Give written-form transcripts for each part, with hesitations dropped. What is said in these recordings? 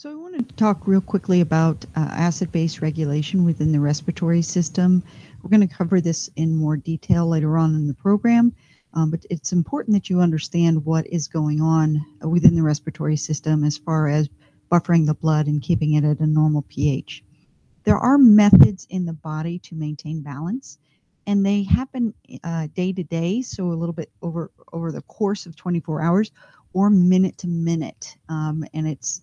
So I wanted to talk real quickly about acid-base regulation within the respiratory system. We're going to cover this in more detail later on in the program, but it's important that you understand what is going on within the respiratory system as far as buffering the blood and keeping it at a normal pH. There are methods in the body to maintain balance, and they happen day to day, so a little bit over the course of 24 hours or minute to minute, and it's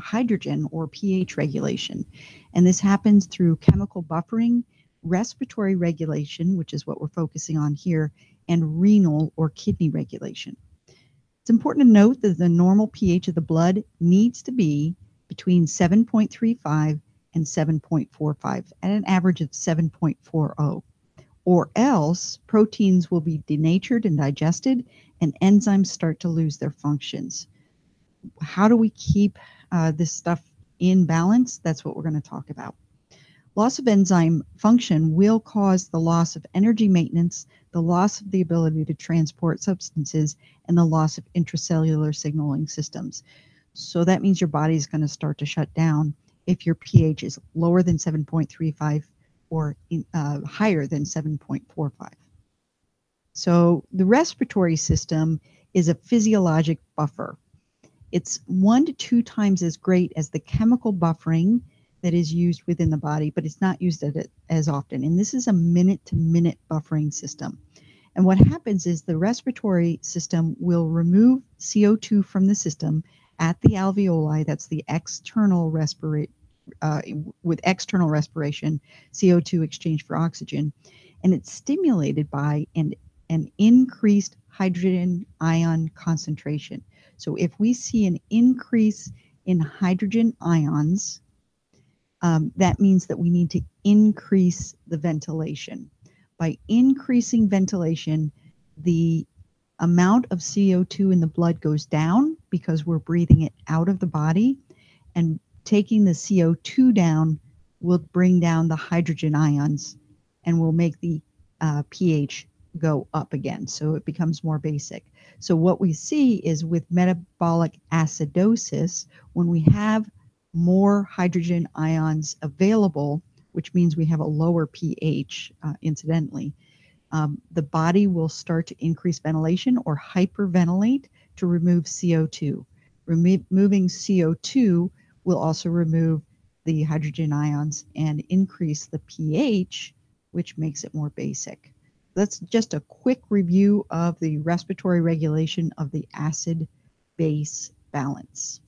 hydrogen or pH regulation. And this happens through chemical buffering, respiratory regulation, which is what we're focusing on here, and renal or kidney regulation. It's important to note that the normal pH of the blood needs to be between 7.35 and 7.45 at an average of 7.40, or else proteins will be denatured and digested and enzymes start to lose their functions. How do we keep this stuff in balance? That's what we're going to talk about. Loss of enzyme function will cause the loss of energy maintenance, the loss of the ability to transport substances, and the loss of intracellular signaling systems. So that means your body is going to start to shut down if your pH is lower than 7.35 or higher than 7.45. So the respiratory system is a physiologic buffer. It's 1 to 2 times as great as the chemical buffering that is used within the body, but it's not used as often. And this is a minute-to-minute buffering system. And what happens is the respiratory system will remove CO2 from the system at the alveoli. That's the external with external respiration, CO2 exchange for oxygen. And it's stimulated by an increased hydrogen ion concentration. So if we see an increase in hydrogen ions, that means that we need to increase the ventilation. By increasing ventilation, the amount of CO2 in the blood goes down because we're breathing it out of the body, and taking the CO2 down will bring down the hydrogen ions and will make the pH go up again. So it becomes more basic. So what we see is with metabolic acidosis, when we have more hydrogen ions available, which means we have a lower pH, incidentally, the body will start to increase ventilation or hyperventilate to remove CO2. Removing CO2 will also remove the hydrogen ions and increase the pH, which makes it more basic. That's just a quick review of the respiratory regulation of the acid-base balance.